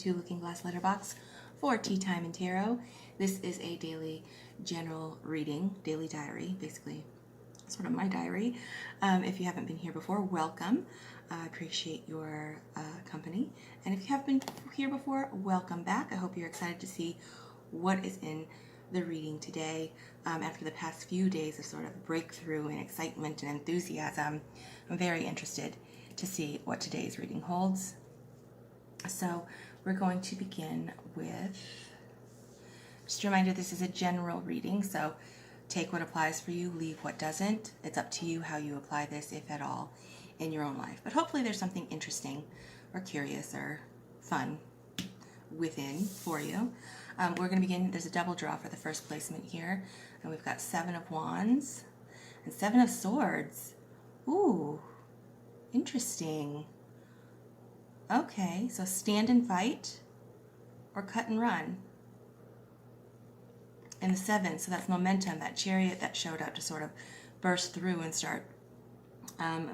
to Looking Glass Letterbox for Teatime and Tarot. This is a daily general reading, daily diary, basically sort of my diary. If you haven't been here before, welcome. I appreciate your company. And if you have been here before, welcome back. I hope you're excited to see what is in the reading today. After the past few days of sort of breakthrough and excitement and enthusiasm, I'm very interested to see what today's reading holds. So we're going to begin with, just a reminder, this is a general reading, so take what applies for you, leave what doesn't. It's up to you how you apply this, if at all, in your own life. But hopefully there's something interesting or curious or fun within for you. We're going to begin, there's a double draw for the first placement here, and we've got 7 of Wands and 7 of Swords. Ooh, interesting. Okay, so stand and fight or cut and run. And the 7, so that's momentum, that chariot that showed up to sort of burst through and start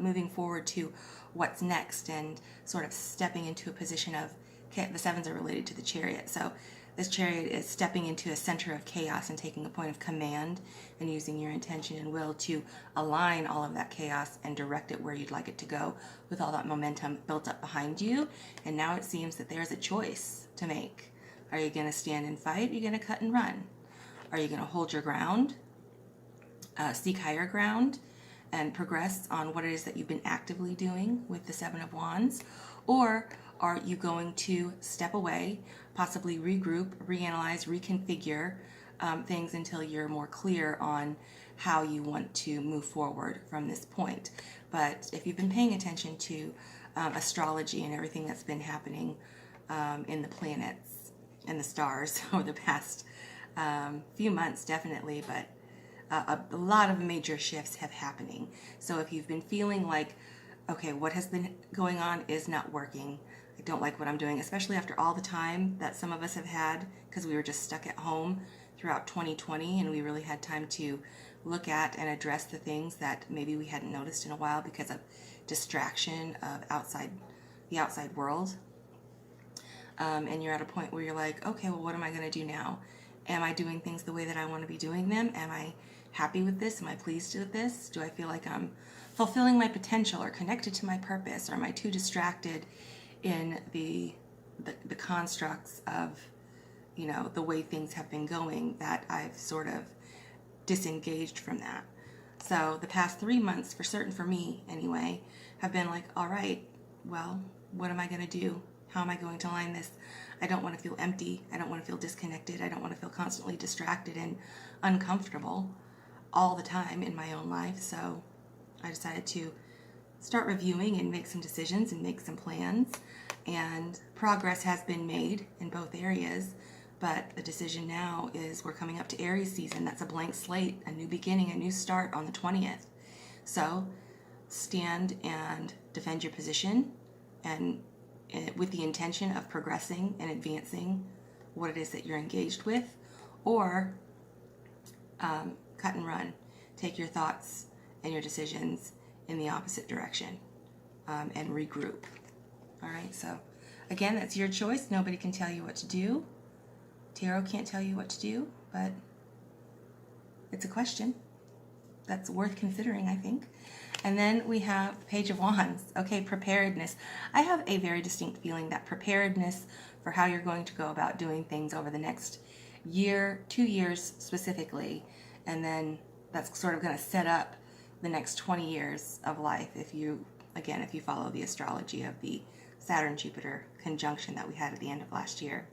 moving forward to what's next and sort of stepping into a position of, the 7s are related to the chariot. So this chariot is stepping into a center of chaos and taking a point of command and using your intention and will to align all of that chaos and direct it where you'd like it to go with all that momentum built up behind you. And now it seems that there's a choice to make. Are you going to stand and fight? Are you going to cut and run? Are you going to hold your ground, seek higher ground, and progress on what it is that you've been actively doing with the 7 of Wands? Or are you going to step away, possibly regroup, reanalyze, reconfigure things until you're more clear on how you want to move forward from this point? But if you've been paying attention to astrology and everything that's been happening in the planets and the stars over the past few months, definitely, but a lot of major shifts have happening. So if you've been feeling like, okay, what has been going on is not working, I don't like what I'm doing, especially after all the time that some of us have had because we were just stuck at home throughout 2020 and we really had time to look at and address the things that maybe we hadn't noticed in a while because of distraction of the outside world. And you're at a point where you're like, okay, well, what am I going to do now? Am I doing things the way that I want to be doing them? Am I happy with this? Am I pleased with this? Do I feel like I'm fulfilling my potential or connected to my purpose? Or am I too distracted in the constructs of, the way things have been going that I've sort of disengaged from that? So the past 3 months, for certain for me anyway, have been like, all right, well, what am I going to do? How am I going to align this? I don't want to feel empty. I don't want to feel disconnected. I don't want to feel constantly distracted and uncomfortable all the time in my own life. So I decided to start reviewing and make some decisions and make some plans. And progress has been made in both areas. But the decision now is we're coming up to Aries season. That's a blank slate, a new beginning, a new start on the 20th. So stand and defend your position and with the intention of progressing and advancing what it is that you're engaged with, or cut and run. Take your thoughts and your decisions in the opposite direction and regroup. All right, so again, that's your choice. Nobody can tell you what to do. Tarot can't tell you what to do, but it's a question that's worth considering, I think. And then we have the Page of Wands. Okay, preparedness. I have a very distinct feeling that preparedness for how you're going to go about doing things over the next year, 2 years specifically, and then that's sort of going to set up the next 20 years of life if you follow the astrology of the Saturn-Jupiter conjunction that we had at the end of last year.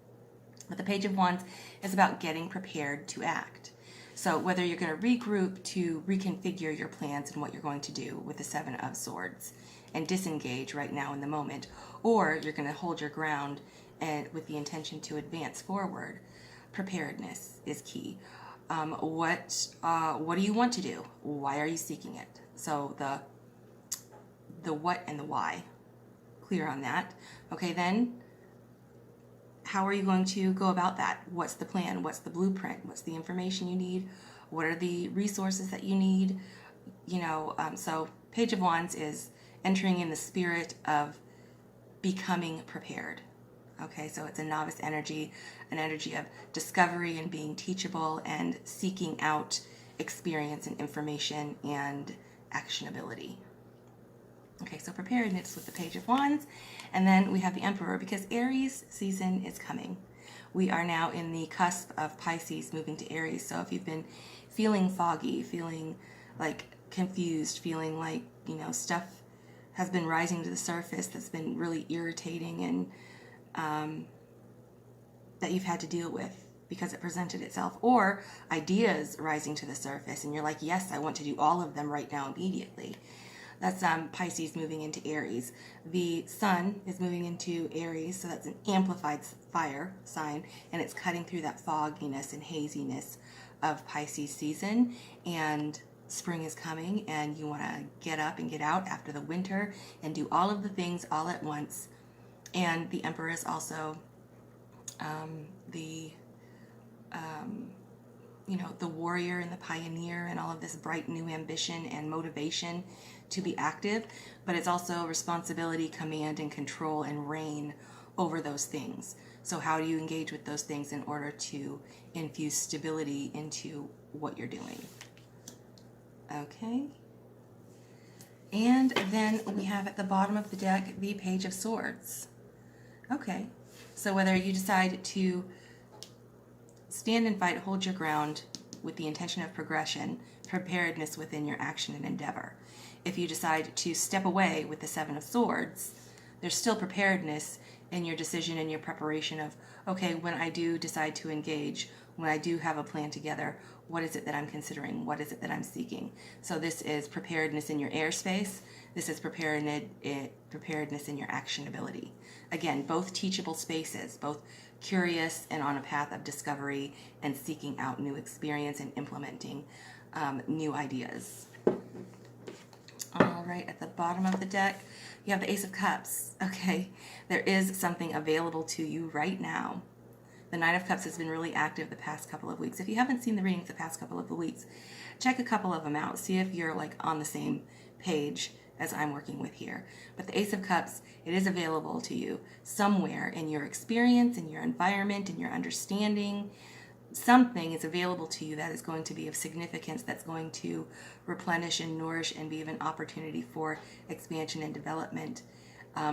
But the Page of Wands is about getting prepared to act. So whether you're going to regroup to reconfigure your plans and what you're going to do with the 7 of Swords and disengage right now in the moment, or you're going to hold your ground and with the intention to advance forward, preparedness is key. What do you want to do? Why are you seeking it? So the what and the why. Clear on that. Okay, then how are you going to go about that? What's the plan? What's the blueprint? What's the information you need? What are the resources that you need? So Page of Wands is entering in the spirit of becoming prepared. Okay, so it's a novice energy, an energy of discovery and being teachable and seeking out experience and information and actionability. Okay, so preparedness with the Page of Wands. And then we have the Emperor, because Aries season is coming. We are now in the cusp of Pisces moving to Aries. So if you've been feeling foggy, feeling like confused, feeling like, stuff has been rising to the surface that's been really irritating and that you've had to deal with because it presented itself, or ideas rising to the surface and you're like, yes, I want to do all of them right now immediately. That's Pisces moving into Aries. The Sun is moving into Aries, so that's an amplified fire sign, and it's cutting through that fogginess and haziness of Pisces season, and spring is coming, and you want to get up and get out after the winter and do all of the things all at once. And the Emperor is also the warrior and the pioneer and all of this bright new ambition and motivation to be active, but it's also responsibility, command, and control and reign over those things. So how do you engage with those things in order to infuse stability into what you're doing? Okay. And then we have at the bottom of the deck the Page of Swords. Okay. So whether you decide to stand and fight, hold your ground with the intention of progression, preparedness within your action and endeavor. If you decide to step away with the Seven of Swords, there's still preparedness in your decision and your preparation of, okay, when I do decide to engage, when I do have a plan together, what is it that I'm considering? What is it that I'm seeking? So this is preparedness in your airspace. This is preparedness in your actionability. Again, both teachable spaces, both curious and on a path of discovery and seeking out new experience and implementing new ideas. All right, at the bottom of the deck, you have the Ace of Cups. Okay, there is something available to you right now. The Knight of Cups has been really active the past couple of weeks. If you haven't seen the readings the past couple of weeks, check a couple of them out. See if you're like on the same page as I'm working with here. But the Ace of Cups, it is available to you somewhere in your experience, in your environment, in your understanding. Something is available to you that is going to be of significance, that's going to replenish and nourish and be of an opportunity for expansion and development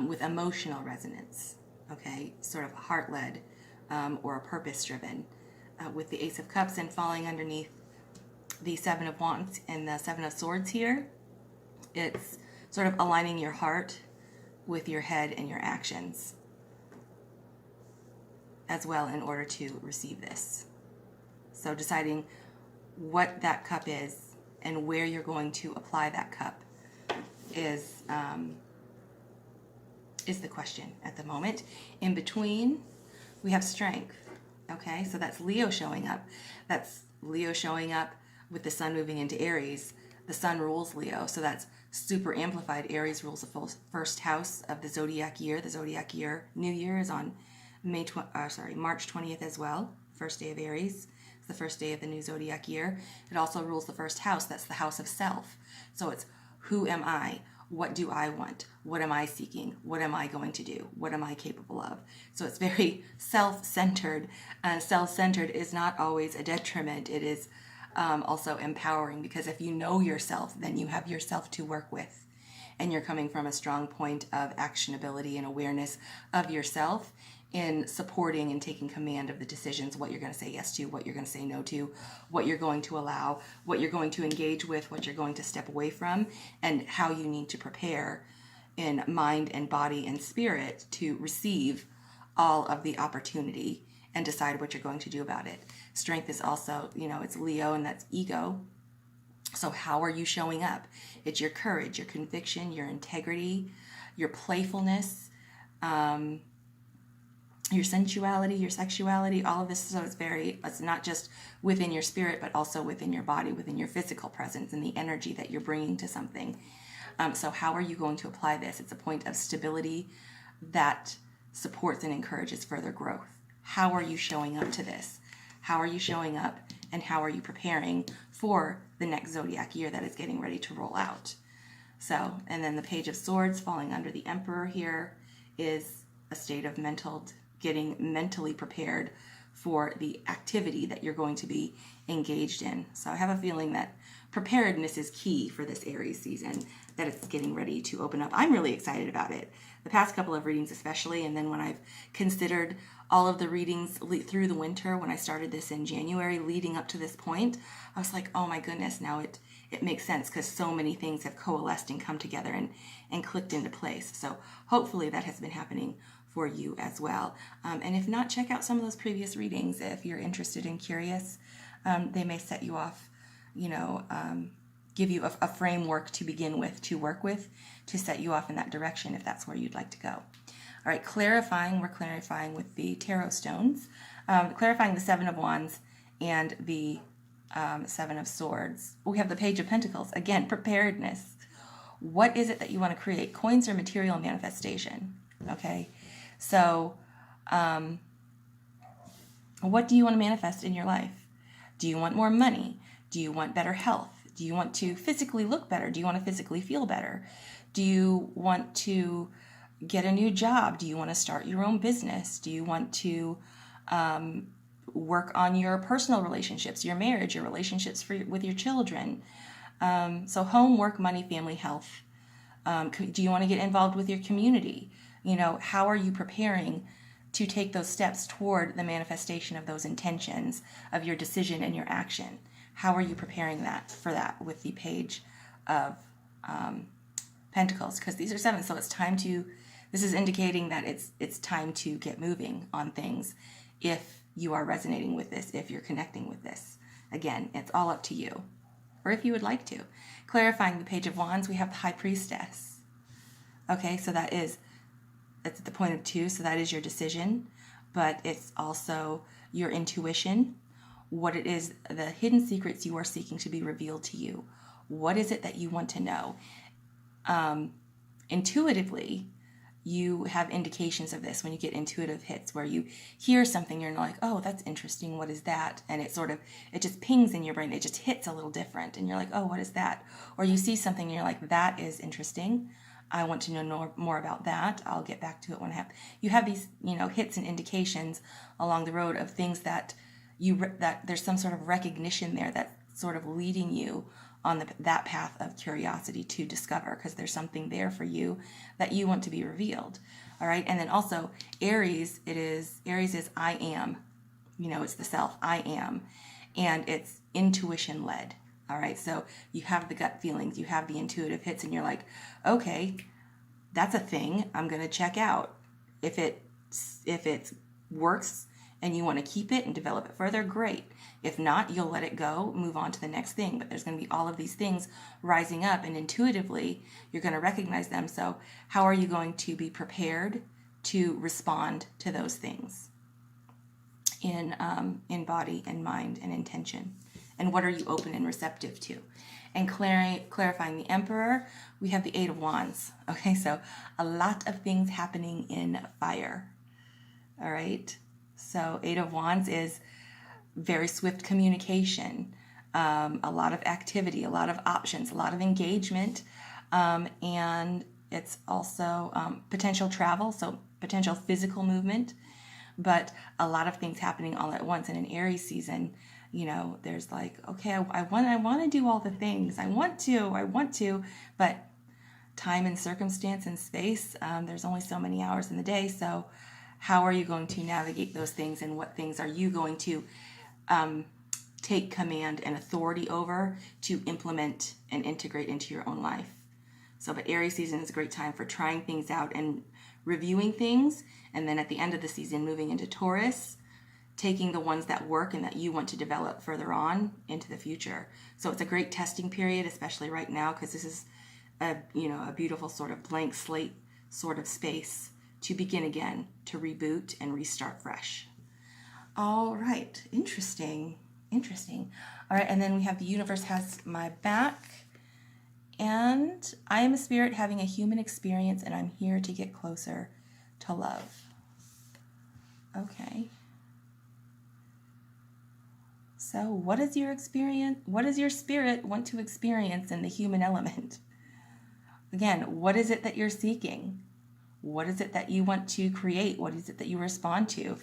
with emotional resonance, okay, sort of heart-led or a purpose-driven. With the Ace of Cups and falling underneath the Seven of Wands and the Seven of Swords here, it's sort of aligning your heart with your head and your actions as well in order to receive this. So deciding what that cup is and where you're going to apply that cup is the question at the moment. In between, we have strength. Okay, so that's Leo showing up. That's Leo showing up with the Sun moving into Aries. The Sun rules Leo, so that's super amplified. Aries rules the first house of the zodiac year. The zodiac year, New Year, is on March 20th as well. First day of Aries. The first day of the new zodiac year. It also rules the first house. That's the house of self. So it's, who am I? What do I want? What am I seeking? What am I going to do? What am I capable of? So it's very self-centered. Self-centered is not always a detriment. It is also empowering, because if you know yourself, then you have yourself to work with. And you're coming from a strong point of actionability and awareness of yourself in supporting and taking command of the decisions, what you're going to say yes to, what you're going to say no to, what you're going to allow, what you're going to engage with, what you're going to step away from, and how you need to prepare in mind and body and spirit to receive all of the opportunity and decide what you're going to do about it. Strength is also, it's Leo, and that's ego. So how are you showing up? It's your courage, your conviction, your integrity, your playfulness, your sensuality, your sexuality, all of this. So it's not just within your spirit, but also within your body, within your physical presence and the energy that you're bringing to something. So how are you going to apply this? It's a point of stability that supports and encourages further growth. How are you showing up to this? How are you showing up, and how are you preparing for the next zodiac year that is getting ready to roll out? So, and then the Page of Swords falling under the Emperor here is a state of mental getting mentally prepared for the activity that you're going to be engaged in. So I have a feeling that preparedness is key for this Aries season, that it's getting ready to open up. I'm really excited about it. The past couple of readings especially, and then when I've considered all of the readings through the winter, when I started this in January leading up to this point, I was like, oh my goodness, now it makes sense because so many things have coalesced and come together and clicked into place. So hopefully that has been happening for you as well. And if not, check out some of those previous readings if you're interested and curious. They may set you off, give you a framework to begin with, to work with, to set you off in that direction if that's where you'd like to go. All right, we're clarifying with the tarot stones, clarifying the Seven of Wands and the Seven of Swords. We have the Page of Pentacles. Again, preparedness. What is it that you want to create? Coins are material manifestation. Okay, so what do you want to manifest in your life? Do you want more money? Do you want better health? Do you want to physically look better? Do you want to physically feel better? Do you want to get a new job? Do you want to start your own business? Do you want to work on your personal relationships, your marriage, your relationships with your children? So home, work, money, family, health. Do you want to get involved with your community? How are you preparing to take those steps toward the manifestation of those intentions, of your decision and your action? How are you preparing for that with the Page of Pentacles? Because these are seven, so it's time to, this is indicating that it's time to get moving on things if you are resonating with this, if you're connecting with this. Again, it's all up to you, or if you would like to. Clarifying the Page of Wands, we have the High Priestess. Okay, so it's at the point of two, so that is your decision, but it's also your intuition, what it is, the hidden secrets you are seeking to be revealed to you. What is it that you want to know? Intuitively, you have indications of this when you get intuitive hits where you hear something, you're like, oh, that's interesting, what is that? And it just pings in your brain, it just hits a little different, and you're like, oh, what is that? Or you see something and you're like, that is interesting, I want to know more about that, I'll get back to it when I have. You have these, hits and indications along the road of things that that there's some sort of recognition there that's sort of leading you on that path of curiosity to discover, because there's something there for you that you want to be revealed. All right, and then also Aries is I am, it's the self, I am, and it's intuition led. All right, so you have the gut feelings, you have the intuitive hits, and you're like, okay, that's a thing I'm going to check out. If it works and you want to keep it and develop it further, great. If not, you'll let it go, move on to the next thing. But there's going to be all of these things rising up, and intuitively, you're going to recognize them. So how are you going to be prepared to respond to those things in body and mind and intention? And what are you open and receptive to? And clarifying the Emperor, we have the Eight of Wands. Okay, so a lot of things happening in fire. All right, so Eight of Wands is very swift communication, a lot of activity, a lot of options, a lot of engagement, and it's also potential travel, so potential physical movement, but a lot of things happening all at once. In an Aries season, there's like, okay, I want to do all the things. I want to, but time and circumstance and space, there's only so many hours in the day. So how are you going to navigate those things, and what things are you going to take command and authority over to implement and integrate into your own life? So, but Aries season is a great time for trying things out and reviewing things, and then at the end of the season, moving into Taurus, taking the ones that work and that you want to develop further on into the future. So it's a great testing period, especially right now, because this is a beautiful sort of blank slate sort of space to begin again, to reboot and restart fresh. All right, interesting. All right, and then we have the universe has my back, and I am a spirit having a human experience, and I'm here to get closer to love. Okay. So what is your experience? What does your spirit want to experience in the human element? Again, what is it that you're seeking? What is it that you want to create? What is it that you respond to?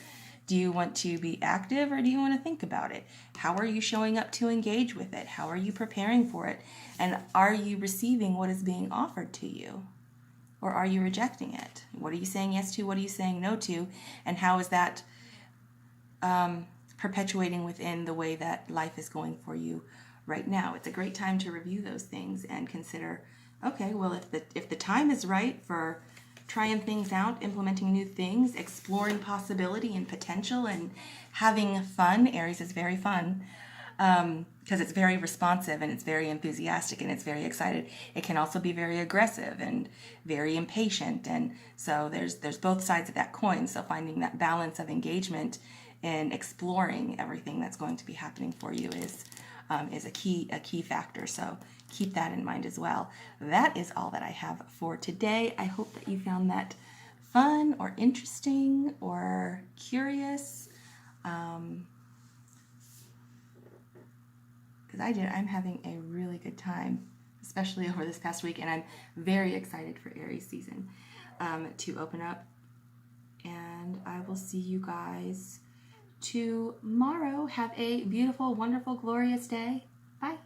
Do you want to be active or do you want to think about it? How are you showing up to engage with it? How are you preparing for it? And are you receiving what is being offered to you? Or are you rejecting it? What are you saying yes to? What are you saying no to? And how is that perpetuating within the way that life is going for you right now? It's a great time to review those things and consider, okay, well, if the time is right for trying things out, implementing new things, exploring possibility and potential, and having fun. Aries is very fun because it's very responsive and it's very enthusiastic and it's very excited. It can also be very aggressive and very impatient, and so there's both sides of that coin. So finding that balance of engagement and exploring everything that's going to be happening for you is a key factor. So keep that in mind as well. That is all that I have for today. I hope that you found that fun or interesting or curious. Because I did. I'm having a really good time, especially over this past week, and I'm very excited for Aries season to open up. And I will see you guys tomorrow. Have a beautiful, wonderful, glorious day. Bye.